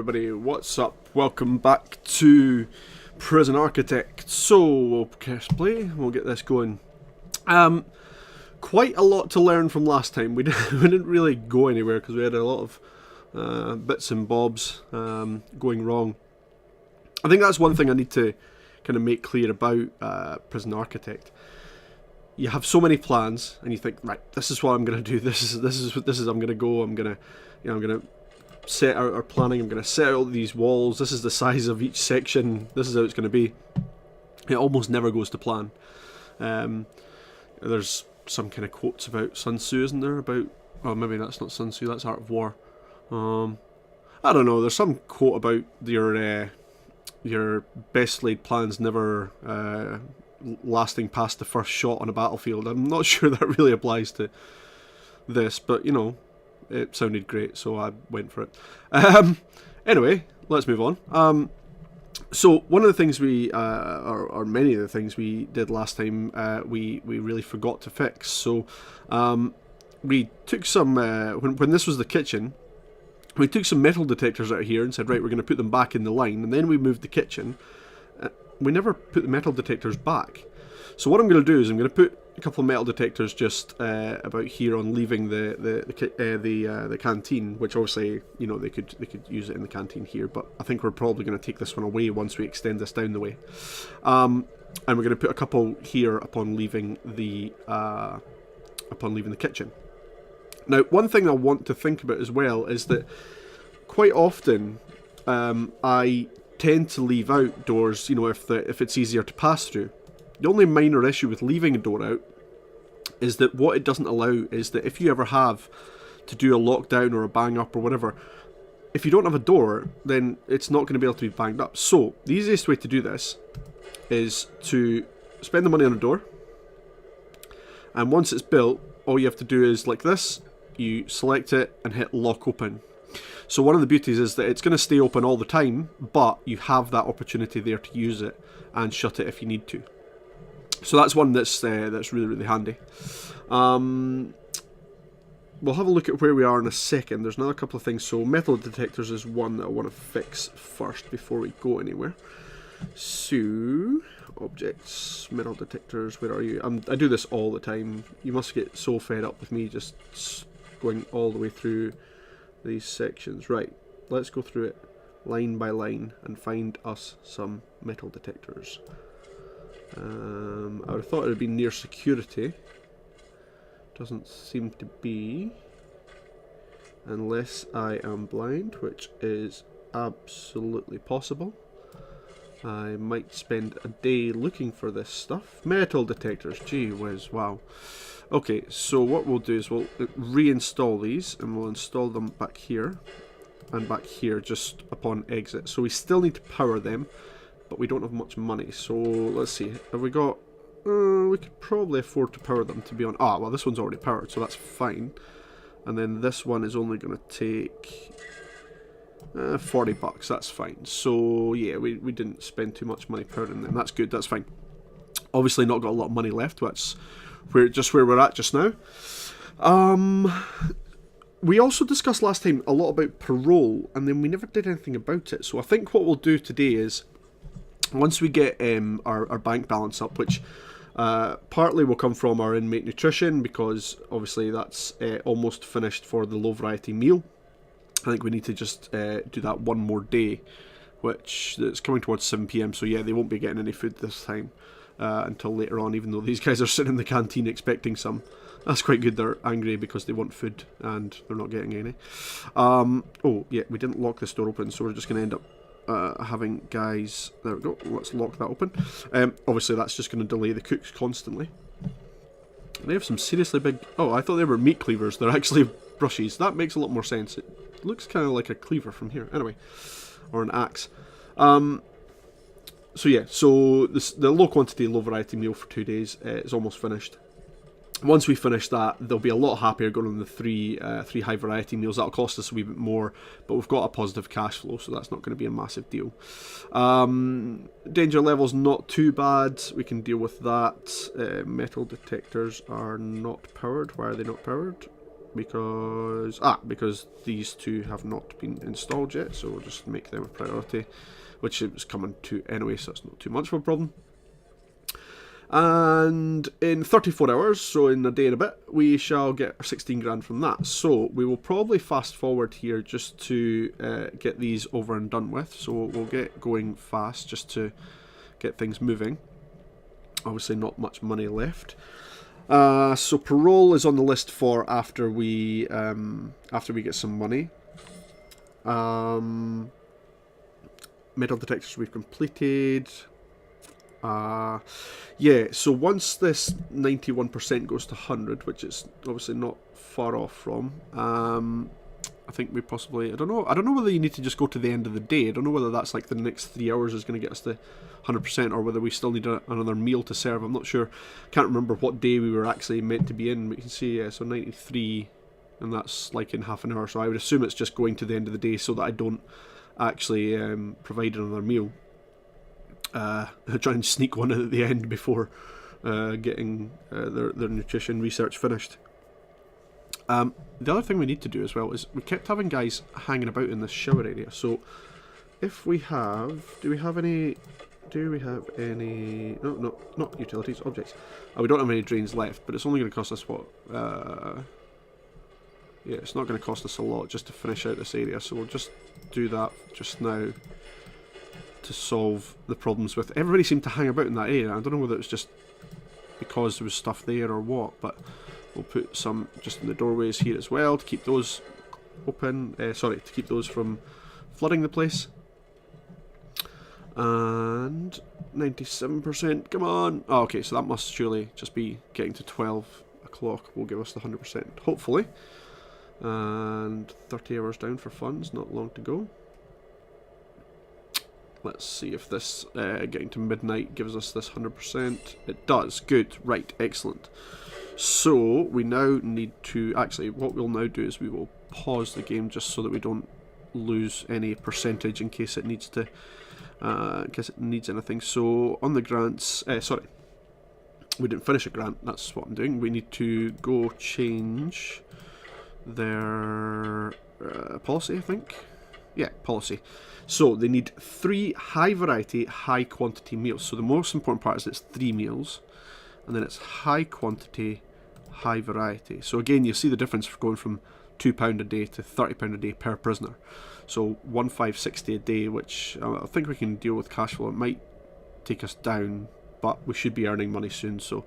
everybody, what's up? Welcome back to Prison Architect. So, we'll press play, we'll get this going. Quite a lot to learn from last time. We didn't really go anywhere because we had a lot of bits and bobs going wrong. I think that's one thing I need to kind of make clear about Prison Architect. You have so many plans, and you think, right, this is what I'm going to do. This is I'm going to go. I'm going to set out our planning. I'm going to set out these walls. This is the size of each section. This is how it's going to be. It almost never goes to plan. There's some kind of quotes about Sun Tzu, isn't there? About, oh, maybe that's not Sun Tzu. That's Art of War. I don't know. There's some quote about your best laid plans never lasting past the first shot on a battlefield. I'm not sure that really applies to this, but you know, it sounded great, so I went for it. Anyway, let's move on. So one of the things we, or many of the things we did last time, we really forgot to fix. So we took some, when this was the kitchen, we took some metal detectors out of here and said, right, we're going to put them back in the line, and then we moved the kitchen. We never put the metal detectors back. So what I'm going to do is I'm going to put a couple of metal detectors just about here on leaving the canteen, which obviously, you know, they could use it in the canteen here, but I think we're probably going to take this one away once we extend this down the way. And we're going to put a couple here upon leaving the kitchen. Now, one thing I want to think about as well is that quite often I tend to leave out doors, you know, if it's easier to pass through. The only minor issue with leaving a door out is that what it doesn't allow is that if you ever have to do a lockdown or a bang up or whatever, if you don't have a door, then it's not going to be able to be banged up. So the easiest way to do this is to spend the money on a door, and once it's built, all you have to do is like this, you select it and hit lock open. So one of the beauties is that it's going to stay open all the time, but you have that opportunity there to use it and shut it if you need to. So that's one that's really handy. We'll have a look at where we are in a second. There's another couple of things. So metal detectors is one that I want to fix first before we go anywhere. So objects, metal detectors, where are you? I do this all the time. You must get so fed up with me just going all the way through these sections. Right, let's go through it line by line and find us some metal detectors. I would have thought it would be near security. Doesn't seem to be, unless I am blind, which is absolutely possible. I might spend a day looking for this stuff. Metal detectors, gee whiz, wow. Okay, so what we'll do is we'll reinstall these, and we'll install them back here and back here just upon exit. So we still need to power them, but we don't have much money. So let's see, have we got, we could probably afford to power them, to be honest. Ah, well, this one's already powered, so that's fine. And then this one is only going to take 40 bucks, that's fine. So yeah, we didn't spend too much money powering them. That's good, that's fine. Obviously not got a lot of money left, but that's where we're at just now. We also discussed last time a lot about parole, and then we never did anything about it. So I think what we'll do today is, once we get our bank balance up, which partly will come from our inmate nutrition, because obviously that's almost finished for the low variety meal. I think we need to just do that one more day, which it's coming towards 7 PM, so yeah, they won't be getting any food this time until later on, even though these guys are sitting in the canteen expecting some. That's quite good. They're angry because they want food and they're not getting any. Oh yeah, we didn't lock this door open, so we're just going to end up having guys. There we go, let's lock that open. Obviously that's just going to delay the cooks constantly. They have some seriously big, oh, I thought they were meat cleavers, they're actually brushes. That makes a lot more sense. It looks kind of like a cleaver from here, anyway, or an axe. So yeah, so the low quantity, low variety meal for 2 days is almost finished. Once we finish that, they'll be a lot happier going on the three high variety meals. That'll cost us a wee bit more, but we've got a positive cash flow, so that's not going to be a massive deal. Danger level's not too bad. We can deal with that. Metal detectors are not powered. Why are they not powered? because these two have not been installed yet, so we'll just make them a priority, which it was coming to anyway, so it's not too much of a problem. And in 34 hours, so in a day and a bit, we shall get our 16 grand from that. So we will probably fast forward here just to get these over and done with. So we'll get going fast just to get things moving. Obviously not much money left. So parole is on the list for after we get some money. Metal detectors we've completed. Yeah, so once this 91% goes to 100, which is obviously not far off from, I think we possibly, I don't know whether you need to just go to the end of the day. I don't know whether that's like the next 3 hours is going to get us to 100%, or whether we still need another meal to serve. I'm not sure. Can't remember what day we were actually meant to be in, but you can see, yeah, so 93, and that's like in half an hour, so I would assume it's just going to the end of the day so that I don't actually provide another meal. Try and sneak one in at the end before getting their nutrition research finished. The other thing we need to do as well is we kept having guys hanging about in this shower area. So if we have, do we have any? No, not utilities, objects. We don't have any drains left, but it's only going to cost us what? Yeah, it's not going to cost us a lot just to finish out this area. So we'll just do that just now to solve the problems with. Everybody seemed to hang about in that area. I don't know whether it was just because there was stuff there or what, but we'll put some just in the doorways here as well to keep those open. Sorry, to keep those from flooding the place. And 97%, come on. Oh, okay, so that must surely just be getting to 12 o'clock will give us the 100%, hopefully. And 30 hours down for funds, not long to go. Let's see if this getting to midnight gives us this 100%. It does. Good. Right. Excellent. So we now need to actually. What we'll now do is we will pause the game just so that we don't lose any percentage in case it needs to. In case it needs anything. So on the grants. Sorry, we didn't finish a grant. That's what I'm doing. We need to go change their policy. I think. Yeah, policy. So they need 3 high variety, high quantity meals. So the most important part is it's 3 meals, and then it's high quantity, high variety. So again, you see the difference for going from £2 a day to £30 a day per prisoner. So 1560 a day, which I think we can deal with cash flow. It might take us down, but we should be earning money soon. So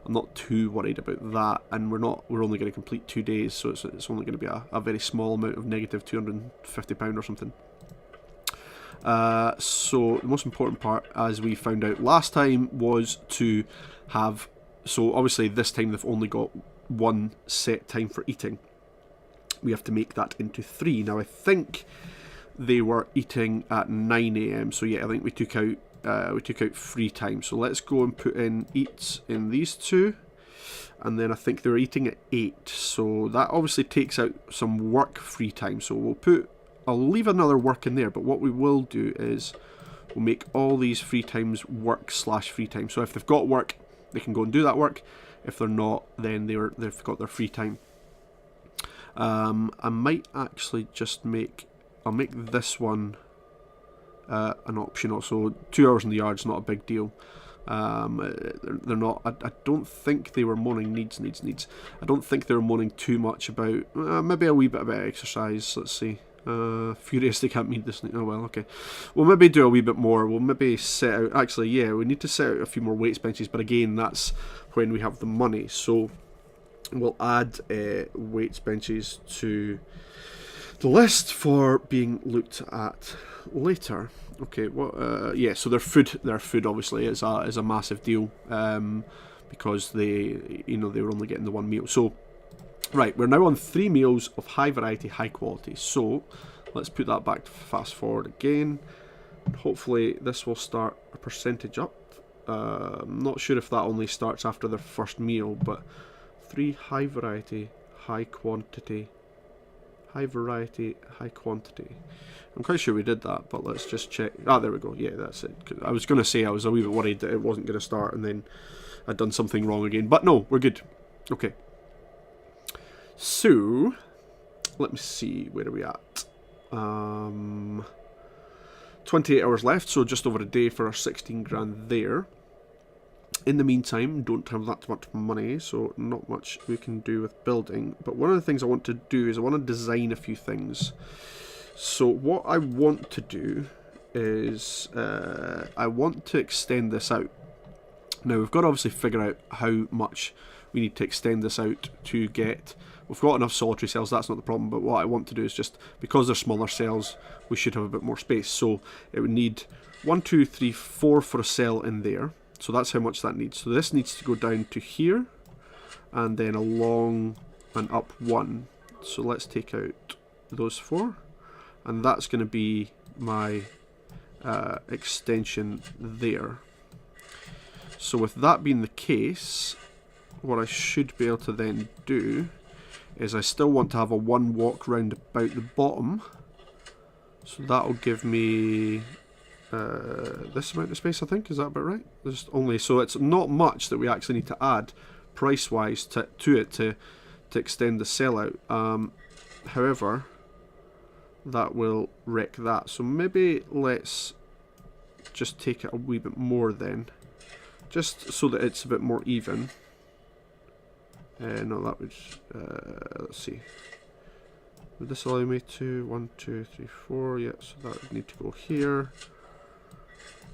I'm not too worried about that. And we're only going to complete 2 days, so it's only going to be a very small amount of negative £250 or something. So the most important part, as we found out last time, was to have, so obviously this time they've only got 1 set time for eating. We have to make that into 3. Now I think they were eating at 9 AM, so yeah, I think we took out free time. So let's go and put in eats in these 2, and then I think they were eating at 8, so that obviously takes out some work free time. So I'll leave another work in there, but what we will do is we'll make all these free times work/free time. So if they've got work, they can go and do that work. If they're not, then they've got their free time. I might actually just I'll make this one an optional. So 2 hours in the yard's not a big deal. They're not. I don't think they were moaning needs. I don't think they were moaning too much about maybe a wee bit about exercise. Let's see. Furious they can't meet this. Oh well, okay. We'll maybe do a wee bit more. We'll maybe set out. Actually, yeah, we need to set out a few more weights benches, but again, that's when we have the money. So we'll add weights benches to the list for being looked at later. Okay. Well, yeah. So their food obviously is a massive deal because they were only getting the 1 meal. So. Right, we're now on 3 meals of high variety, high quality. So let's put that back to fast forward again. Hopefully this will start a percentage up. I'm not sure if that only starts after their first meal, but 3 high variety, high quantity. High variety, high quantity. I'm quite sure we did that, but let's just check. Ah, there we go. Yeah, that's it. I was going to say I was a wee bit worried that it wasn't going to start and then I'd done something wrong again. But no, we're good. Okay. So, let me see, where are we at? 28 hours left, so just over a day for our 16 grand there. In the meantime, don't have that much money, so not much we can do with building. But one of the things I want to do is I want to design a few things. So what I want to do is I want to extend this out. Now we've got to obviously figure out how much we need to extend this out to get. We've got enough solitary cells, that's not the problem, but what I want to do is just, because they're smaller cells, we should have a bit more space. So it would need 1, 2, 3, 4 for a cell in there. So that's how much that needs. So this needs to go down to here, and then along and up 1. So let's take out those 4, and that's going to be my extension there. So with that being the case, what I should be able to then do is I still want to have a 1 walk round about the bottom. So that'll give me this amount of space, I think. Is that about right? There's only, so it's not much that we actually need to add price-wise to it to extend the cell out. However, that will wreck that. So maybe let's just take it a wee bit more then, just so that it's a bit more even. No, that would, let's see. Would this allow me to 1, 2, 3, 4? Yeah, so that would need to go here.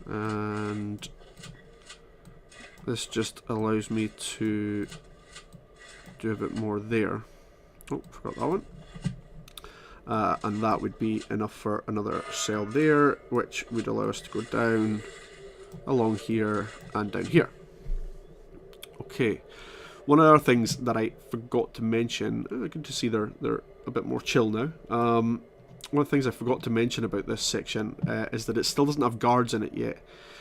And this just allows me to do a bit more there. Oh, forgot that one. And that would be enough for another cell there, which would allow us to go down along here and down here. Okay. One of the other things that I forgot to mention, good to see they're a bit more chill now. One of the things I forgot to mention about this section is that it still doesn't have guards in it yet.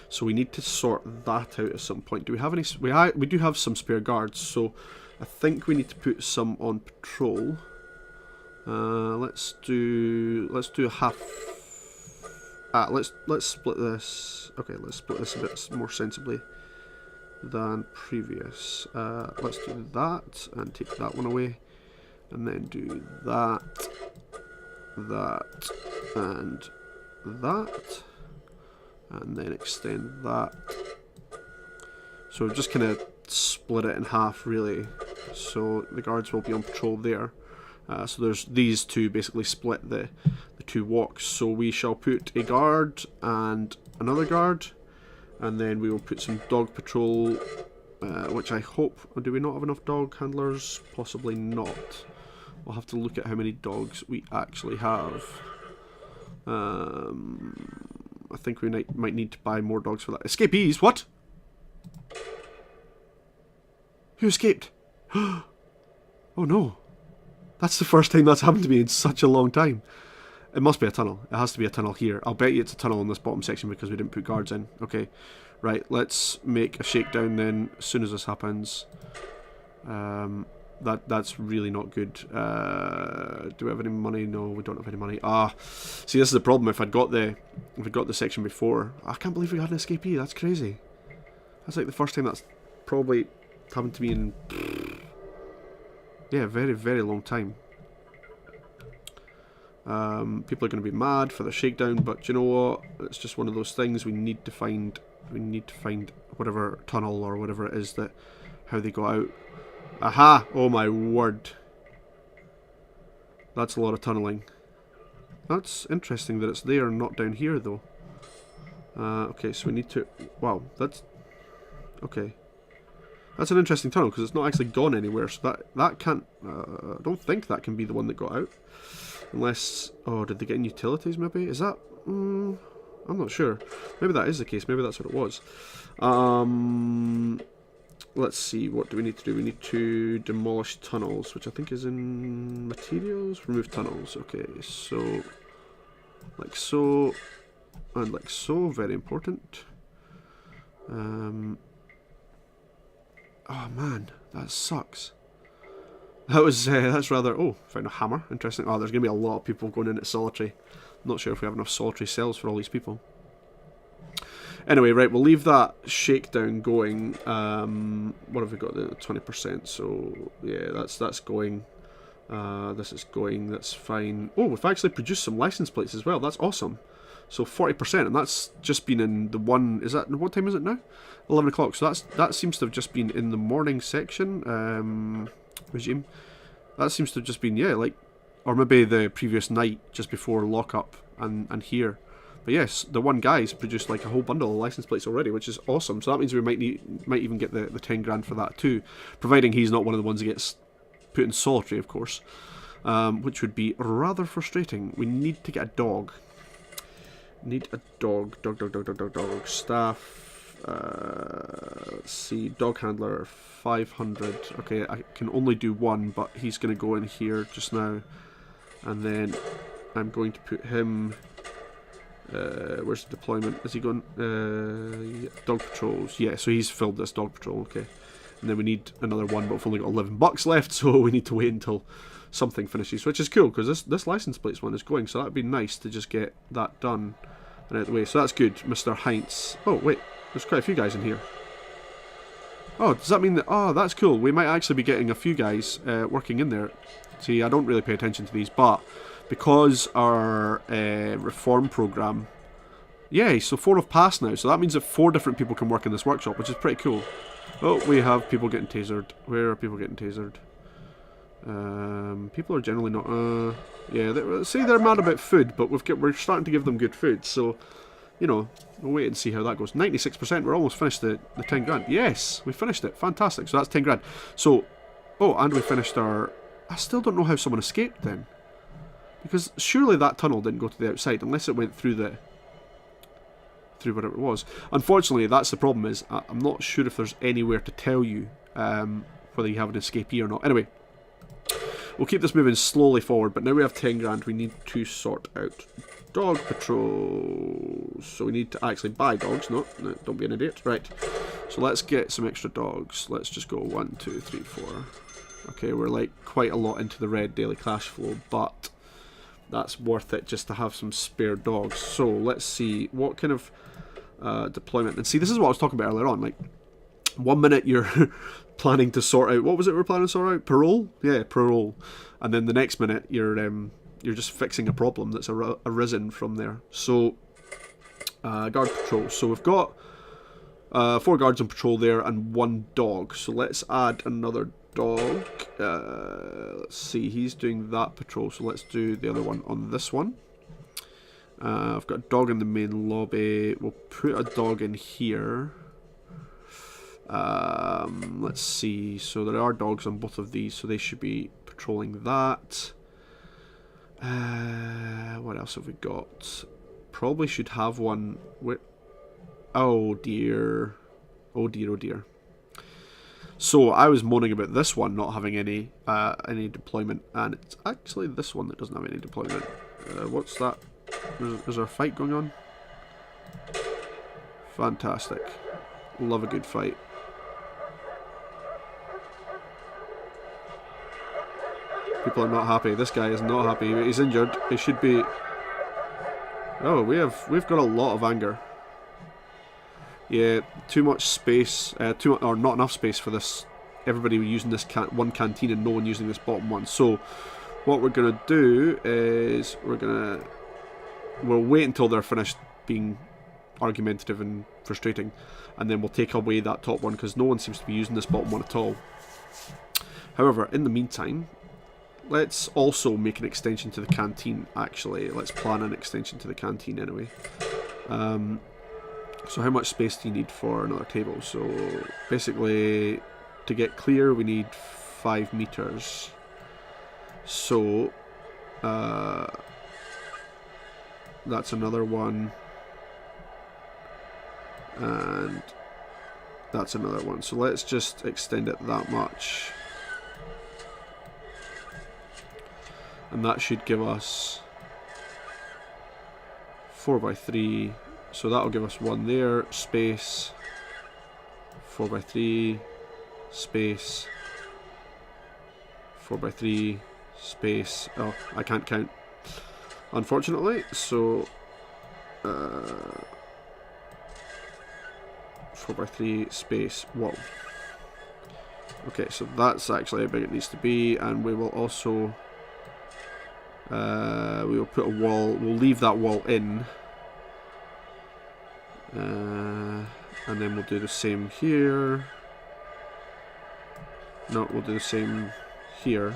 So we need to sort that out at some point. Do we have any? We do have some spare guards, so I think we need to put some on patrol. Let's do a half. Let's split this. Okay, let's split this a bit more sensibly than previous. Let's do that and take that one away, and then do that, and that, and then extend that. So we've just kind of split it in half, really. So the guards will be on patrol there. So there's these two basically split the two walks. So we shall put a guard and another guard, and then we will put some dog patrol, which I hope. Or do we not have enough dog handlers? Possibly not. We'll have to look at how many dogs we actually have. I think we might need to buy more dogs for that. Escapees? What? Who escaped? Oh no. That's the first time that's happened to me in such a long time. It must be a tunnel. It has to be a tunnel here. I'll bet you it's a tunnel in this bottom section because we didn't put guards in. Okay. Right, let's make a shakedown then as soon as this happens. That's really not good. Do we have any money? No, we don't have any money. See, this is the problem. If I'd got the section before, I can't believe we had an escapee. That's crazy. That's like the first time that's probably happened to me in, yeah, a very, very long time. People are going to be mad for the shakedown, but you know what? It's just one of those things. We need to find whatever tunnel or whatever it is that how they go out. Aha! Oh my word. That's a lot of tunneling. That's interesting that it's there and not down here though. Okay, so we need to... Wow, that's... Okay. That's an interesting tunnel because it's not actually gone anywhere, so that can't... I don't think that can be the one that got out. Unless... Oh, did they get in utilities maybe? Is that... I'm not sure. Maybe that is the case. Maybe that's what it was. Let's see, what do we need to do? We need to demolish tunnels, which I think is in materials. Remove tunnels. Okay, so like so, and like so. Very important. Oh man, that sucks. That was that's rather. Oh, found a hammer. Interesting. Oh, there's gonna be a lot of people going in at solitary. Not sure if we have enough solitary cells for all these people. Anyway, right, we'll leave that shakedown going. What have we got there? 20%. So yeah, that's going. This is going, that's fine. Oh, we've actually produced some license plates as well. That's awesome. So 40%, and that's just been in the one, is that, what time is it now? 11 o'clock. So that seems to have just been in the morning section, regime. That seems to have just been, yeah, like, or maybe the previous night, just before lockup and here. But yes, the one guy's produced like a whole bundle of license plates already, which is awesome. So that means we might even get the 10 grand for that too, providing he's not one of the ones that gets put in solitary, of course, which would be rather frustrating. We need to get a dog. Need a dog. Dog. Staff. Let's see. Dog handler 500. Okay, I can only do one, but he's going to go in here just now, and then I'm going to put him. Where's the deployment? Is he going? Yeah, dog patrols. Yeah, so he's filled this dog patrol. Okay, and then we need another one, but we've only got 11 bucks left, so we need to wait until something finishes, which is cool because this license plates one is going, so that'd be nice to just get that done and out of the way. So that's good, Mr. Heinz. Oh wait, there's quite a few guys in here. Oh, does that mean that? Oh, that's cool. We might actually be getting a few guys working in there. See, I don't really pay attention to these, but because our reform program, yay, so 4 have passed now, so that means that 4 different people can work in this workshop, which is pretty cool. Oh, we have people getting tasered. Where are people getting tasered? People are generally not, yeah, say they're mad about food, but we're starting to give them good food, so, you know, we'll wait and see how that goes. 96%, we're almost finished the 10 grand. Yes, we finished it, fantastic, so that's 10 grand. So, oh, and we finished our, I still don't know how someone escaped then. Because surely that tunnel didn't go to the outside, unless it went through whatever it was. Unfortunately, that's the problem, is I'm not sure if there's anywhere to tell you whether you have an escapee or not. Anyway, we'll keep this moving slowly forward, but now we have 10 grand, we need to sort out dog patrols. So we need to actually buy dogs, no, don't be an idiot. Right, so let's get some extra dogs. Let's just go 1, 2, 3, 4. Okay, we're like quite a lot into the red daily cash flow, but that's worth it just to have some spare dogs. So let's see what kind of deployment. And see, this is what I was talking about earlier on. Like, 1 minute you're planning to sort out, what was it we're planning to sort out? Parole? Yeah, parole. And then the next minute you're just fixing a problem that's arisen from there. So guard patrol. So we've got 4 guards on patrol there and 1 dog. So let's add another dog. Let's see, he's doing that patrol, so let's do the other one on this one. I've got a dog in the main lobby. We'll put a dog in here. Let's see, so there are dogs on both of these, so they should be patrolling that. What else have we got? Probably should have one with, oh dear, oh dear, oh dear. So I was moaning about this one not having any deployment, and it's actually this one that doesn't have any deployment. What's that? Is there a fight going on? Fantastic. Love a good fight. People are not happy. This guy is not happy. He's injured. He should be. Oh, we've got a lot of anger. Yeah, too much space, or not enough space for this. Everybody using this one canteen and no one using this bottom one. So, what we're gonna do is we'll wait until they're finished being argumentative and frustrating, and then we'll take away that top one because no one seems to be using this bottom one at all. However, in the meantime, let's also make an extension to the canteen. Actually, let's plan an extension to the canteen anyway. So how much space do you need for another table? So basically, to get clear, we need 5 meters. So that's another one, and that's another one. So let's just extend it that much, and that should give us 4x3. So that'll give us 1 there, space, 4x3, space, 4x3, space. Oh, I can't count, unfortunately. So 4x3, space. Whoa. Okay, so that's actually how big it needs to be, and we will also we will put a wall. We'll leave that wall in, and then we'll do the same here. No, we'll do the same here.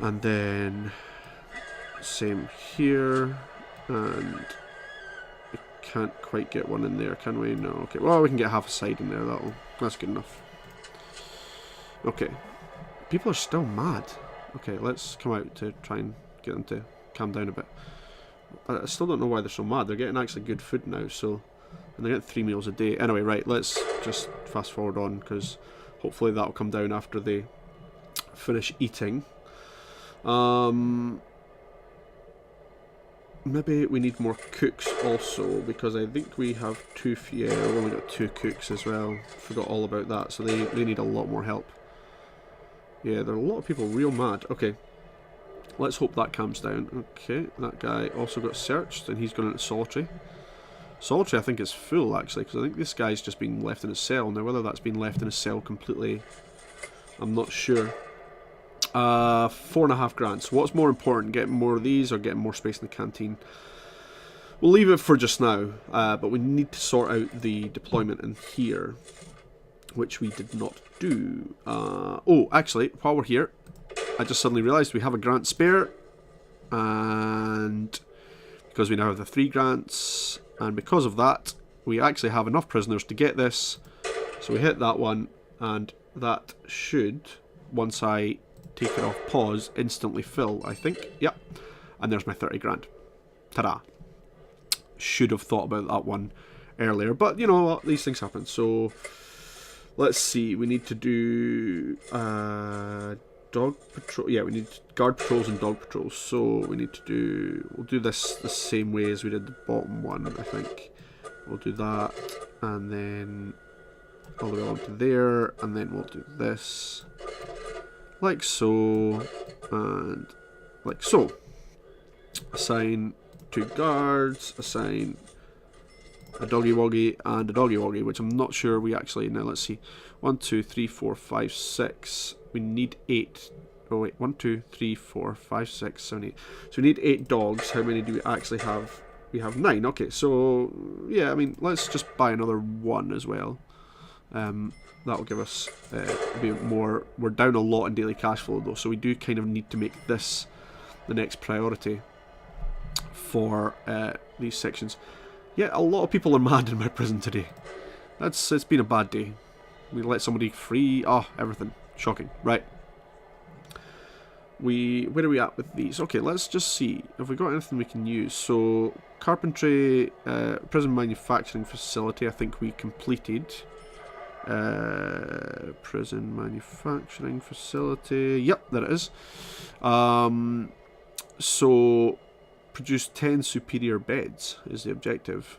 And then same here, and we can't quite get one in there, can we? No. Okay, well, we can get half a side in there. That's good enough. Okay, people are still mad. Okay, let's come out to try and get them to calm down a bit. I still don't know why they're so mad. They're getting actually good food now, so, and they're getting 3 meals a day. Anyway, right, let's just fast forward on, because hopefully that'll come down after they finish eating. Maybe we need more cooks also, because I think we have two. Yeah, we've only got 2 cooks as well. Forgot all about that, so they need a lot more help. Yeah, there are a lot of people real mad. Okay, let's hope that calms down. Okay, that guy also got searched, and he's gone into solitary. Solitary, I think, is full actually, because I think this guy's just been left in a cell. Now, whether that's been left in a cell completely, I'm not sure. 4.5 grand. So what's more important, getting more of these or getting more space in the canteen? We'll leave it for just now, but we need to sort out the deployment in here, which we did not do. Oh, actually, while we're here, I just suddenly realised we have a grant spare, and because we now have the 3 grants, and because of that, we actually have enough prisoners to get this. So we hit that one, and that should, once I take it off pause, instantly fill, I think. Yep. And there's my 30 grand. Ta-da. Should have thought about that one earlier, but you know what, these things happen. So let's see, we need to do dog patrol. Yeah, we need guard patrols and dog patrols. So we need to do, we'll do this the same way as we did the bottom one, I think. We'll do that, and then all the way on to there, and then we'll do this like so, and like so. Assign 2 guards, assign a doggy woggy and a doggy woggy, which I'm not sure we actually, now let's see, 1 2 3 4 5 6, we need 8. Oh wait, 1 2 3 4 5 6 7 8, so we need 8 dogs. How many do we actually have? We have 9. Okay, so yeah, I mean, let's just buy another 1 as well. That'll give us a bit more. We're down a lot in daily cash flow though, so we do kind of need to make this the next priority for these sections. Yeah, a lot of people are mad in my prison today. It's been a bad day. We let somebody free. Oh, everything. Shocking. Right. Where are we at with these? Okay, let's just see. Have we got anything we can use? So, carpentry, prison manufacturing facility, I think we completed. Prison manufacturing facility. Yep, there it is. So, produce 10 superior beds is the objective.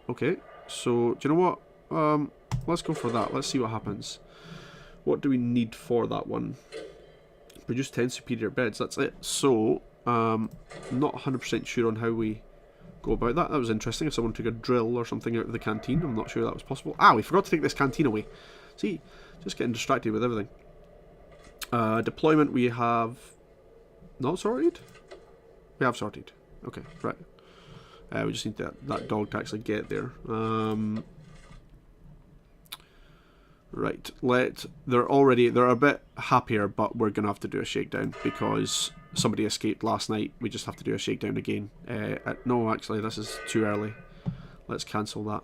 Okay, so do you know what? Let's go for that. Let's see what happens. What do we need for that one? Produce 10 superior beds. That's it. So, not 100% sure on how we go about that. That was interesting. If someone took a drill or something out of the canteen, I'm not sure that was possible. Ah, we forgot to take this canteen away. See, just getting distracted with everything. Deployment we have not sorted. We have sorted. Okay, right. We just need that dog to actually get there. Right. They're a bit happier, but we're gonna have to do a shakedown because somebody escaped last night. We just have to do a shakedown again. No, actually, this is too early. Let's cancel that.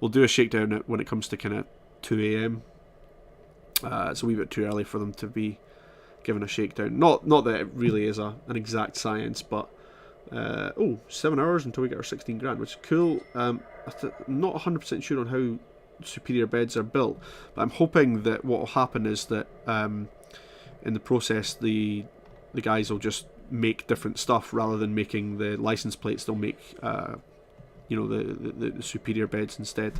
We'll do a shakedown when it comes to kind of 2 AM. It's a wee bit too early for them to be given a shakedown. Not that it really is an exact science, but 7 hours until we get our 16 grand, which is cool. I'm not 100% sure on how superior beds are built, but I'm hoping that what will happen is that in the process the guys will just make different stuff rather than making the license plates. They'll make the superior beds instead.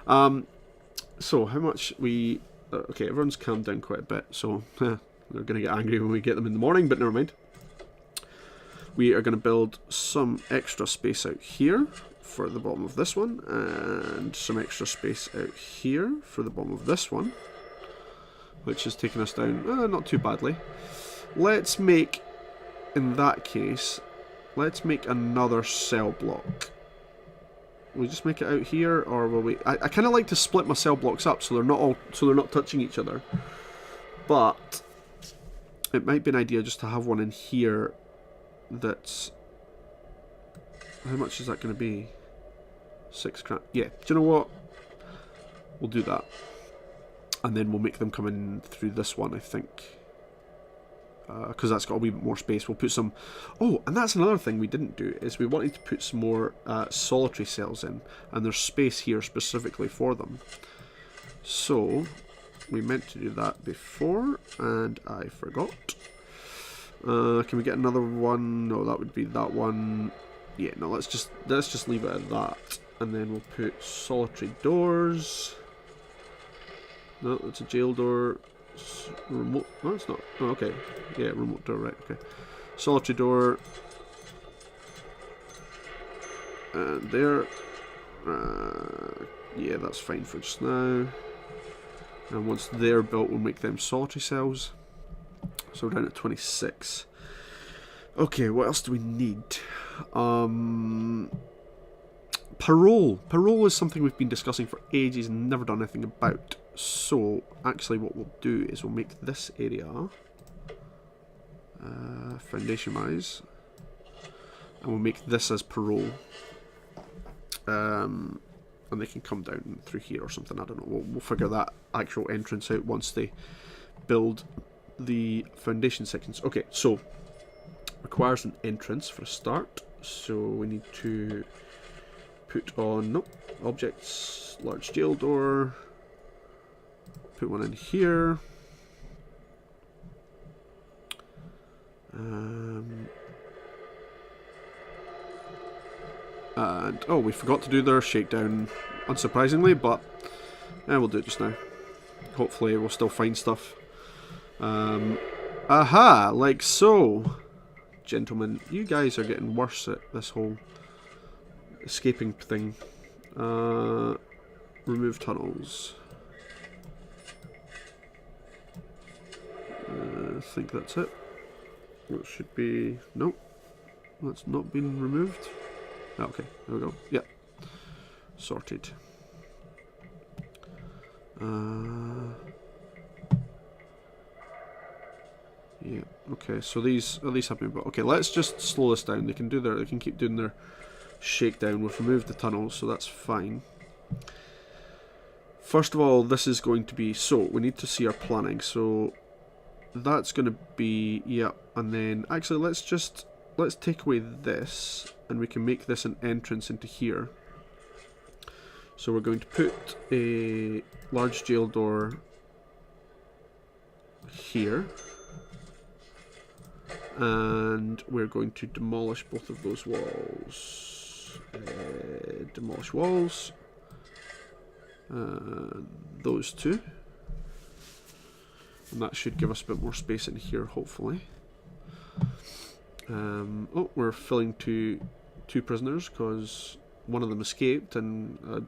So how much we okay, everyone's calmed down quite a bit, so they're going to get angry when we get them in the morning, but never mind. We are going to build some extra space out here for the bottom of this one, and some extra space out here for the bottom of this one, which is taking us down not too badly. Let's make, in that case, let's make another cell block. Will we just make it out here, or will we? I kind of like to split my cell blocks up so they're not touching each other. But it might be an idea just to have one in here. That's, how much is that going to be? 6 grand. Yeah. Do you know what? We'll do that, and then we'll make them come in through this one, I think. Because that's got a wee bit more space. We'll put some... Oh, and that's another thing we didn't do, is we wanted to put some more solitary cells in, and there's space here specifically for them. So, we meant to do that before, and I forgot. Can we get another one? No, that would be that one. Yeah, no, let's just leave it at that. And then we'll put solitary doors. No, it's a jail door. Remote. No, it's not. Oh, okay. Yeah, remote door, right, okay. Solitary door. And there. Yeah, that's fine for just now. And once they're built, we'll make them solitary cells. So we're down at 26. Okay, what else do we need? Parole. Parole is something we've been discussing for ages and never done anything about. So, actually what we'll do is we'll make this area foundation-wise, and we'll make this as parole. And they can come down through here or something, I don't know. We'll figure that actual entrance out once they build the foundation sections. Okay, so, requires an entrance for a start, so we need to put on, nope, objects, large jail door, put one in here, and oh, we forgot to do their shakedown, unsurprisingly, but we'll do it just now. Hopefully we'll still find stuff. Aha, like so. Gentlemen, you guys are getting worse at this whole escaping thing. Remove tunnels. I think that's it. That should be... Nope. That's not been removed. Okay, there we go. Yep. Sorted. Yeah, okay, so these have been... Okay, let's just slow this down. They can keep doing their shakedown. We've removed the tunnels, so that's fine. First of all, this is going to be... So, we need to see our planning. So, that's going to be... Yeah, and then... Actually, let's take away this, and we can make this an entrance into here. So, we're going to put a large jail door here. And we're going to demolish both of those walls. Demolish walls. Those two. And that should give us a bit more space in here, hopefully. Oh, we're filling two prisoners because one of them escaped, and I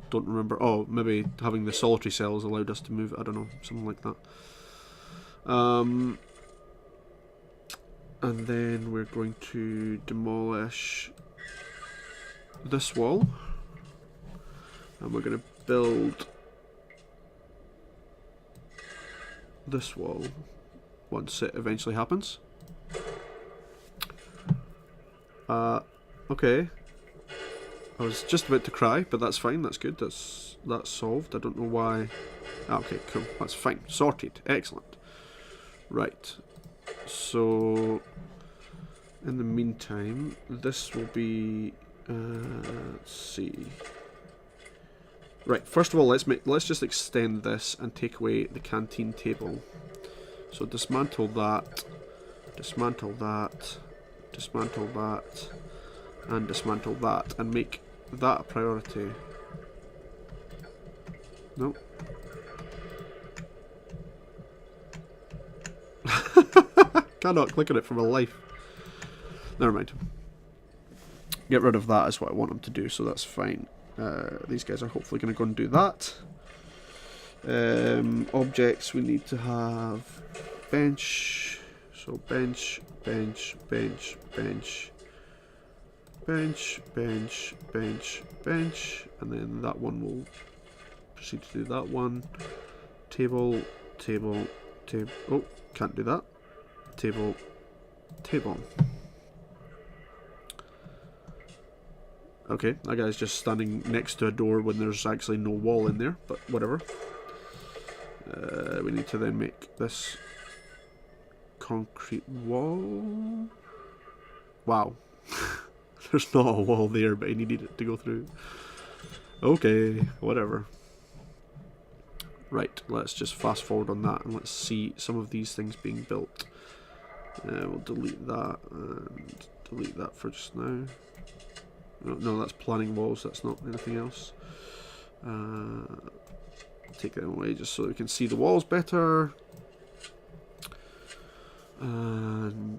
don't remember. Oh, maybe having the solitary cells allowed us to move it. I don't know, something like that. And then we're going to demolish this wall, and we're going to build this wall once it eventually happens. Okay. I was just about to cry, but that's fine, that's good, that's solved. I don't know why. Okay, cool, that's fine. Sorted, excellent. Right. So, in the meantime, this will be, let's see. Right, first of all, let's just extend this and take away the canteen table. So dismantle that, dismantle that, dismantle that, and dismantle that, and make that a priority. Nope. Cannot click on it for my life. Never mind. get rid of that is what I want them to do, so that's fine. These guys are hopefully going to go and do that. Objects, we need to have bench. So bench, bench, bench, bench, bench, bench, bench, bench, and then that one will proceed to do that one. Table, table, table. Oh, can't do that. Table, table. Okay, that guy's just standing next to a door when there's actually no wall in there, but whatever. We need to then make this concrete wall. Wow. There's not a wall there, but he needed it to go through. Okay, whatever. Right, let's just fast forward on that and let's see some of these things being built. We'll delete that and delete that for just now. No, that's planning walls, that's not anything else. Take them away just so we can see the walls better. And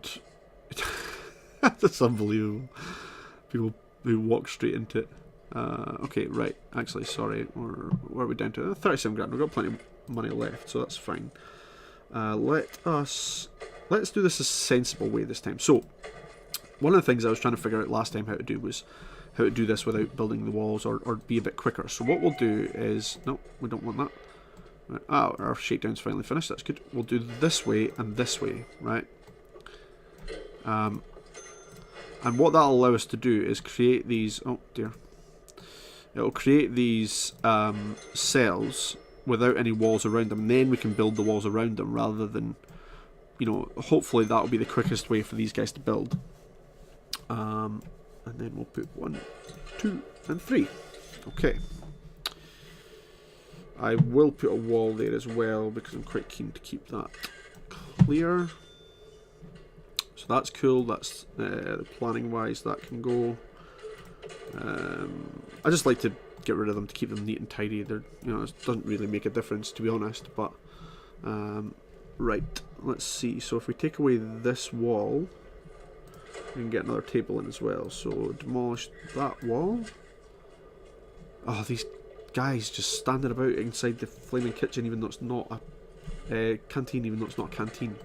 that's unbelievable. People who walk straight into it. Okay, right. Actually, sorry. Where are we down to? 37 grand. We've got plenty of money left, so that's fine. Let's do this a sensible way this time. So, one of the things I was trying to figure out last time how to do was how to do this without building the walls or be a bit quicker. So what we'll do is... No, we don't want that. Right. Ah, our shakedown's finally finished. That's good. We'll do this way and this way, right? And what that'll allow us to do is create these... Oh, dear. It'll create these cells without any walls around them. And then we can build the walls around them rather than... You know, hopefully that'll be the quickest way for these guys to build. And then we'll put 1, 2, and 3. Okay. I will put a wall there as well because I'm quite keen to keep that clear. So that's cool. That's the planning wise that can go. I just like to get rid of them to keep them neat and tidy. They're, you know, it doesn't really make a difference to be honest. But right, let's see. So if we take away this wall, we can get another table in as well. So demolish that wall. Oh, these guys just standing about inside the flaming kitchen even though it's not a canteen, even though it's not a canteen.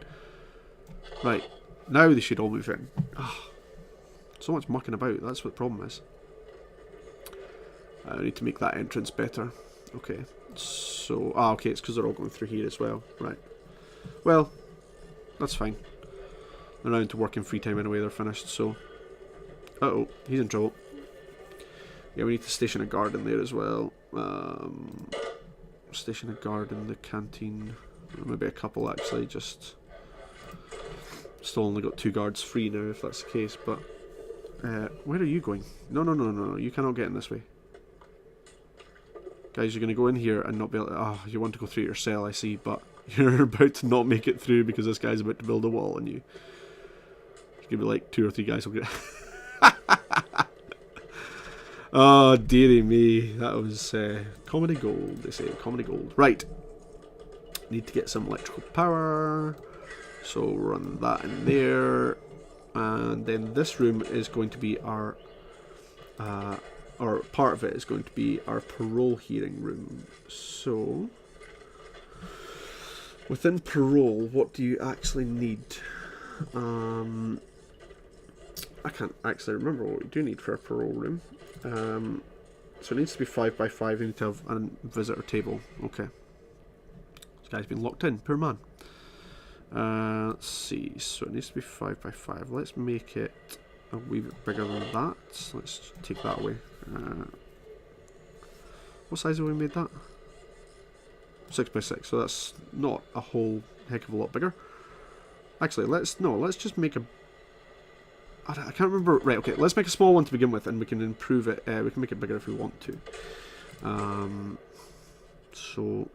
Right, now they should all move in. Oh, so much mucking about, that's what the problem is. I need to make that entrance better. Okay, so... Ah, okay, it's because they're all going through here as well. Right. Well, that's fine. They're now into work in free time anyway, they're finished, so... Uh-oh, he's in trouble. Yeah, we need to station a guard in there as well. Station a guard in the canteen. Maybe a couple actually, just... Still only got 2 guards free now if that's the case, but... where are you going? No, no, no, no, you cannot get in this way. Guys, you're going to go in here and not be able to... Oh, you want to go through your cell, I see, but you're about to not make it through because this guy's about to build a wall on you. It's going to be like 2 or 3 guys will get... Oh, dearie me. That was comedy gold, they say. Comedy gold. Right. Need to get some electrical power. So run that in there. And then this room is going to be our... or part of it is going to be our parole hearing room. So... Within parole, what do you actually need? I can't actually remember what we do need for a parole room. So it needs to be 5 by 5. We need to have a visitor table. Okay. This guy's been locked in. Poor man. Let's see. So it needs to be 5 by 5. Let's make it a wee bit bigger than that. Let's take that away. What size have we made that? 6 by 6. So that's not a whole heck of a lot bigger. Actually, let's just make a... I can't remember. Right, okay, let's make a small one to begin with and we can improve it. We can make it bigger if we want to. So...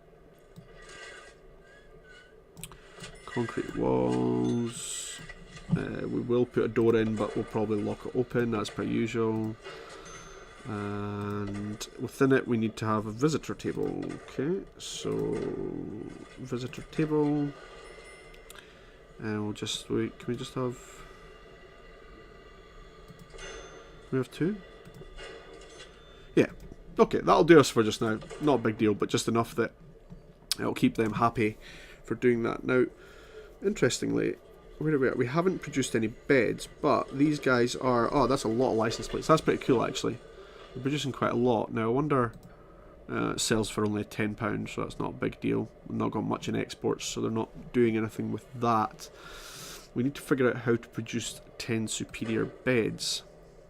Concrete walls. We will put a door in, but we'll probably lock it open as per usual. And within it we need to have a visitor table. Okay, so visitor table. And we'll just wait. Can we just have... We have 2? Yeah. Okay, that'll do us for just now. Not a big deal, but just enough that it'll keep them happy for doing that. Now, interestingly, where are we at? We haven't produced any beds, but these guys are... Oh, that's a lot of license plates. That's pretty cool, actually. We're producing quite a lot. Now, I wonder... it sells for only £10, so that's not a big deal. We've not got much in exports, so they're not doing anything with that. We need to figure out how to produce 10 superior beds.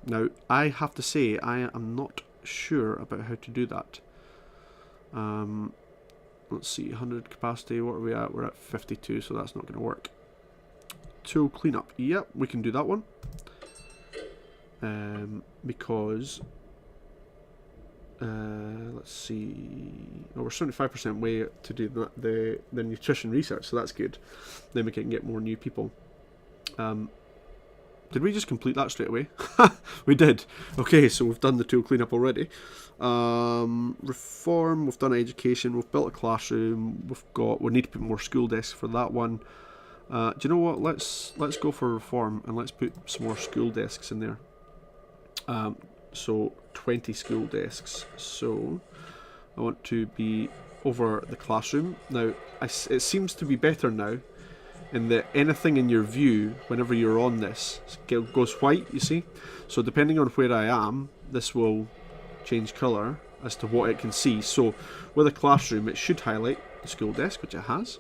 Now, I have to say, I am not sure about how to do that. Let's see, 100 capacity, what are we at? We're at 52, so that's not going to work. Tool cleanup, yep, we can do that one. Because, let's see, oh, we're 75% way to do the nutrition research, so that's good. Then we can get more new people. Did we just complete that straight away? We did. Okay, so we've done the tool cleanup already. Reform, we've done education, we've built a classroom, we need to put more school desks for that one. Do you know what? Let's go for reform and let's put some more school desks in there. So 20 school desks. So I want to be over the classroom. Now it seems to be better now in that anything in your view whenever you're on this goes white, you see. So depending on where I am, this will change colour as to what it can see. So with a classroom, it should highlight the school desk, which it has.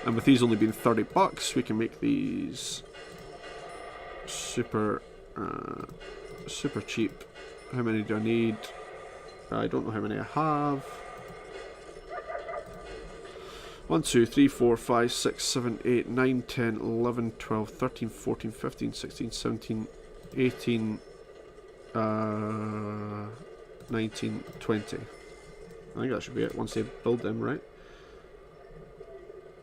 And with these only being $30, we can make these super cheap. How many do I need? I don't know how many I have. 1, 2, 3, 4, 5, 6, 7, 8, 9, 10, 11, 12, 13, 14, 15, 16, 17, 18, 19, 20. I think that should be it once they build them, right?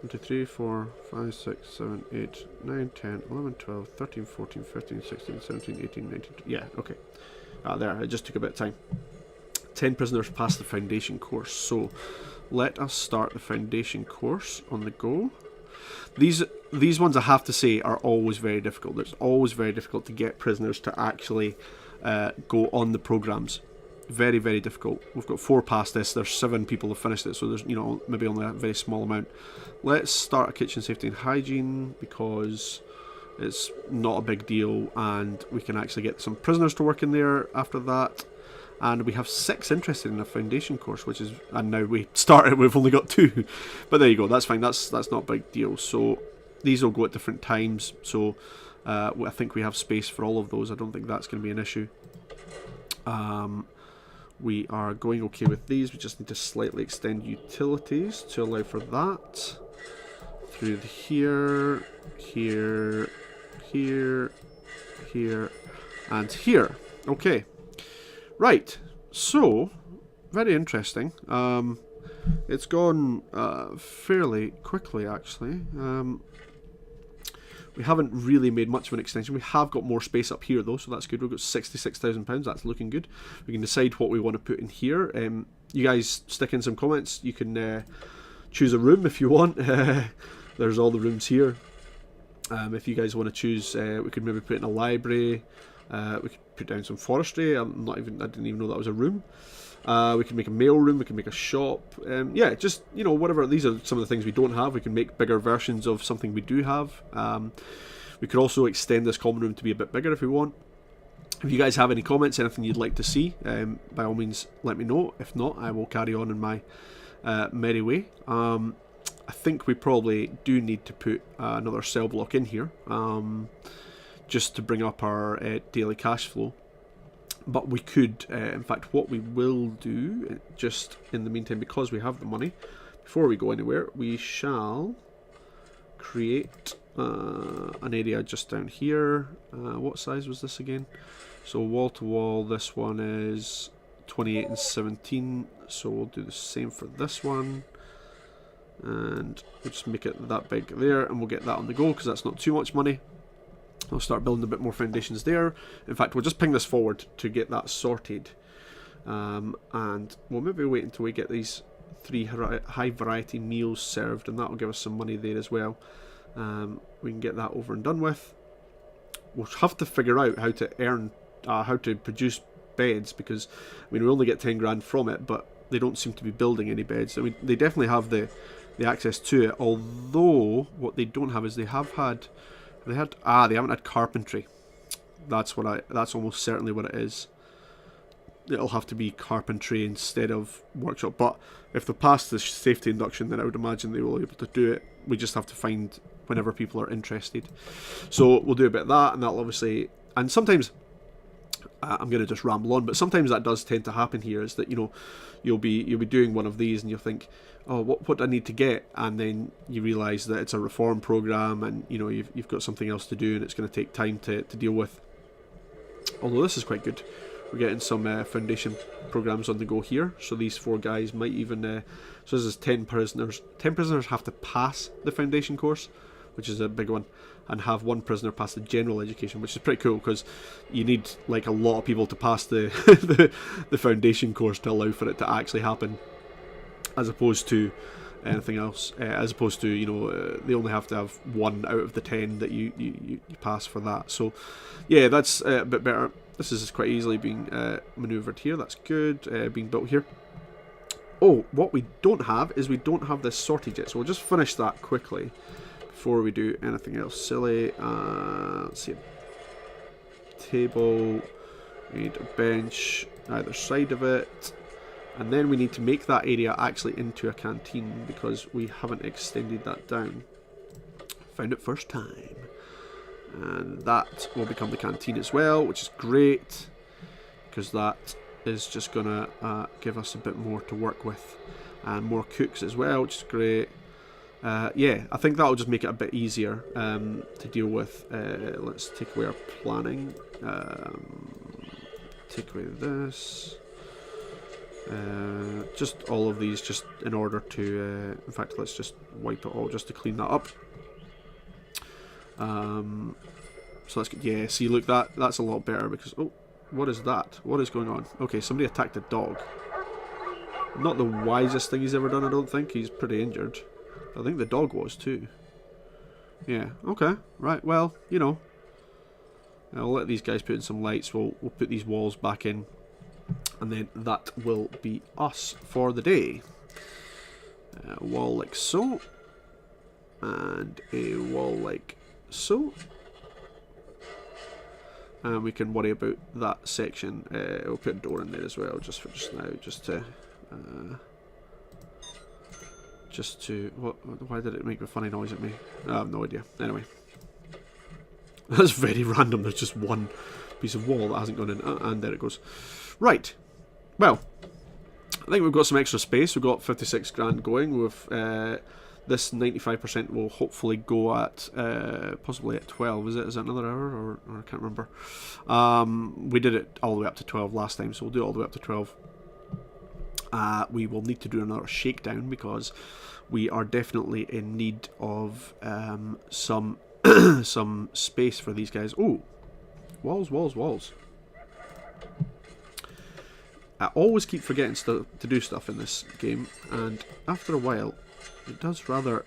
1, 2, 3, 4, 5, 6, 7, 8, 9, 10, 11, 12, 13, 14, 15, 16, 17, 18, 19, 20. Yeah, okay. There, it just took a bit of time. 10 prisoners passed the foundation course, so let us start the foundation course on the go. These ones, I have to say, are always very difficult. It's always very difficult to get prisoners to actually go on the programs. Very, very difficult. We've got 4 past this. There's 7 people who finished it, so there's, you know, maybe only a very small amount. Let's start a kitchen safety and hygiene because it's not a big deal, and we can actually get some prisoners to work in there after that. And we have 6 interested in a foundation course, which is, and now we started, we've only got 2. But there you go, that's fine, that's not a big deal. So these will go at different times, so I think we have space for all of those. I don't think that's going to be an issue. We are going okay with these. We just need to slightly extend utilities to allow for that. Through here, here, here, here, and here. Okay. Right, so, very interesting. It's gone fairly quickly, actually. We haven't really made much of an extension. We have got more space up here, though, so that's good. We've got £66,000. That's looking good. We can decide what we want to put in here. You guys stick in some comments. You can choose a room if you want. There's all the rooms here. If you guys want to choose, we could maybe put in a library. We could put down some forestry. I didn't even know that was a room. We can make a mail room. We can make a shop. Yeah, just, you know, whatever. These are some of the things we don't have. We can make bigger versions of something we do have. We could also extend this common room to be a bit bigger if we want. If you guys have any comments, anything you'd like to see, by all means, let me know. If not, I will carry on in my merry way. I think we probably do need to put another cell block in here. Just to bring up our daily cash flow. But we could, in fact, what we will do, just in the meantime, because we have the money, before we go anywhere, we shall create an area just down here. What size was this again? So wall to wall, this one is 28 and 17, so we'll do the same for this one. And we'll just make it that big there, and we'll get that on the go, because that's not too much money. I'll start building a bit more foundations there. In fact, we'll just ping this forward to get that sorted. And we'll maybe wait until we get these 3 high variety meals served, and that will give us some money there as well. We can get that over and done with. we'll have to figure out how to earn, how to produce beds, because I mean we only get 10 grand from it, but they don't seem to be building any beds. I mean they definitely have the access to it, although what they don't have is they haven't had carpentry. That's almost certainly what it is. It'll have to be carpentry instead of workshop, but if they pass the safety induction, then I would imagine they will be able to do it. We just have to find whenever people are interested. So we'll do a bit of that, and that'll obviously, and sometimes I'm going to just ramble on, but sometimes that does tend to happen here, is that, you know, you'll be doing one of these and you'll think, oh, what do I need to get? And then you realise that it's a reform programme, and you know you've got something else to do, and it's going to take time to deal with. Although this is quite good. We're getting some foundation programs on the go here, so these 4 guys might even... so this is 10 prisoners. 10 prisoners have to pass the foundation course, which is a big one, and have 1 prisoner pass the general education, which is pretty cool, because you need like a lot of people to pass the, the foundation course to allow for it to actually happen, as opposed to anything else. As opposed to, you know, they only have to have 1 out of the 10 that you pass for that. So yeah, that's a bit better. This is quite easily being manoeuvred here. That's good. Being built here. Oh, what we don't have is we don't have this sorted yet. So we'll just finish that quickly before we do anything else silly. Let's see. Table. We need a bench either side of it. And then we need to make that area actually into a canteen, because we haven't extended that down. Found it first time. And that will become the canteen as well, which is great, because that is just going to give us a bit more to work with, and more cooks as well, which is great. Yeah, I think that will just make it a bit easier to deal with. Let's take away our planning. Take away this. Just all of these, just in order to... in fact, let's just wipe it all just to clean that up. So that's good. Yeah, see, look, that's a lot better, because... Oh, what is that? What is going on? Okay, somebody attacked a dog. Not the wisest thing he's ever done, I don't think. He's pretty injured. I think the dog was too. Yeah, okay, right, well, you know. I'll let these guys put in some lights. We'll put these walls back in, and then that will be us for the day. A wall like so, and a wall like so, and we can worry about that section. We'll put a door in there as well, just for just now, just to why did it make a funny noise at me? I have no idea. Anyway, that's very random. There's just one piece of wall that hasn't gone in, and there it goes. Right, well, I think we've got some extra space. We've got 56 grand going with this 95% will hopefully go at possibly at 12. Is it another hour, or I can't remember. We did it all the way up to 12 last time, so we'll do it all the way up to 12. We will need to do another shakedown, because we are definitely in need of some some space for these guys. Oh, walls, walls, walls. I always keep forgetting to do stuff in this game, and after a while it does rather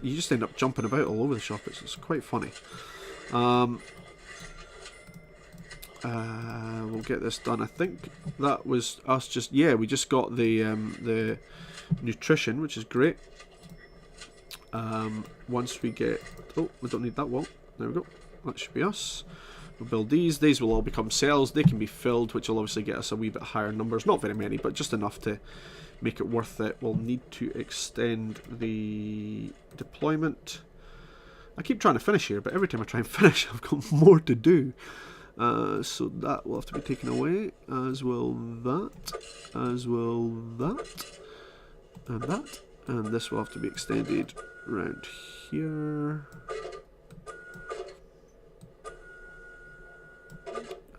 you just end up jumping about all over the shop. It's quite funny. We'll get this done. I think that was us just... Yeah, we just got the nutrition, which is great. Once we get... Oh, we don't need that wall. There we go. That should be us. We'll build these. These will all become cells. They can be filled, which will obviously get us a wee bit higher numbers. Not very many, but just enough to make it worth it. We'll need to extend the deployment. I keep trying to finish here, but every time I try and finish, I've got more to do. So that will have to be taken away, as will that, as will that, and this will have to be extended around here.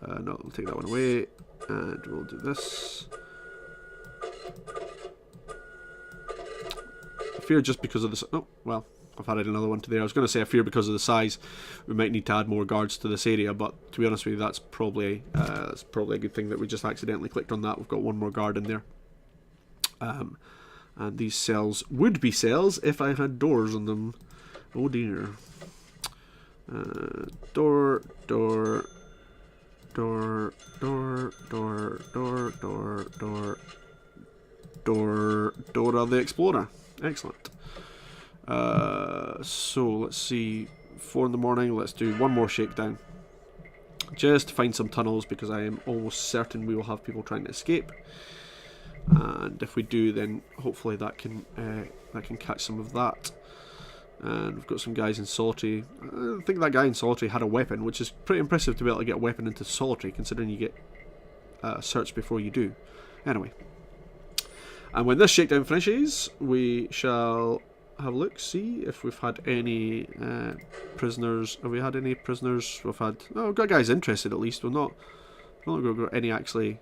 No, we'll take that one away, and we'll do this. I fear just because of this... Oh, well, I've added another one to there. I was going to say I fear because of the size we might need to add more guards to this area, but to be honest with you, that's probably a good thing that we just accidentally clicked on that. We've got one more guard in there. And these cells would be cells if I had doors on them. Oh dear. Door, door, door, door, door, door, door, door, door, Dora the Explorer. Excellent. So let's see, 4 in the morning. Let's do one more shakedown, just to find some tunnels, because I am almost certain we will have people trying to escape. And if we do, then hopefully that can catch some of that. And we've got some guys in solitary. I think that guy in solitary had a weapon, which is pretty impressive to be able to get a weapon into solitary, considering you get searched before you do. Anyway, and when this shakedown finishes, we shall have a look, see if we've had any prisoners. Have we had any prisoners? We've had. Oh, we've got guys interested at least. We've not got any actually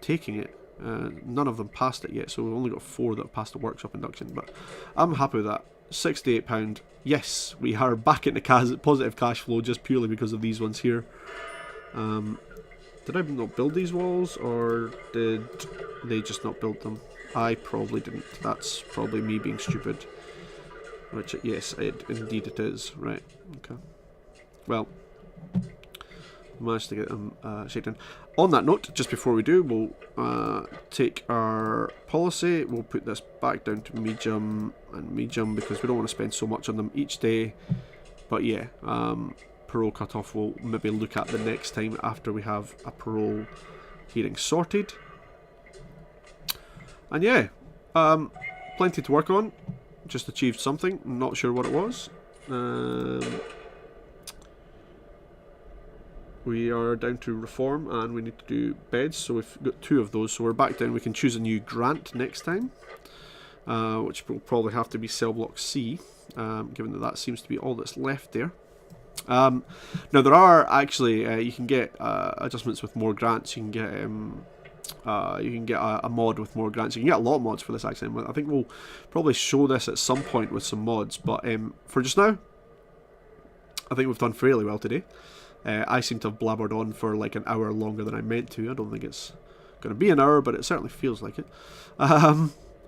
taking it. None of them passed it yet, so we've only got 4 that have passed the workshop induction. But I'm happy with that. £68. Yes, we are back into positive cash flow just purely because of these ones here. Did I not build these walls, or did they just not build them? I probably didn't. That's probably me being stupid. Which, yes, indeed it is. Right, okay. Well, managed to get them shaken. On that note, just before we do, we'll take our policy. We'll put this back down to medium and medium, because we don't want to spend so much on them each day. But yeah, parole cutoff we'll maybe look at the next time after we have a parole hearing sorted. And yeah, plenty to work on. Just achieved something, not sure what it was. We are down to reform, and we need to do beds, so we've got 2 of those, so we're back down. We can choose a new grant next time, which will probably have to be cell block C, given that that seems to be all that's left there. Now there are actually, you can get adjustments with more grants. You can get a mod with more grants. You can get a lot of mods for this actually. I think we'll probably show this at some point with some mods, but for just now, I think we've done fairly well today. I seem to have blabbered on for like an hour longer than I meant to. I don't think it's going to be an hour, but it certainly feels like it.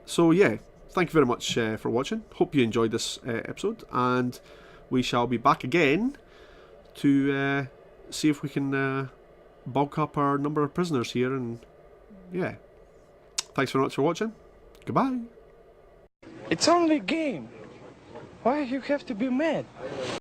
So yeah, thank you very much for watching. Hope you enjoyed this episode, and we shall be back again to see if we can bulk up our number of prisoners here. And yeah, thanks very much for watching. Goodbye. It's only a game. Why you have to be mad?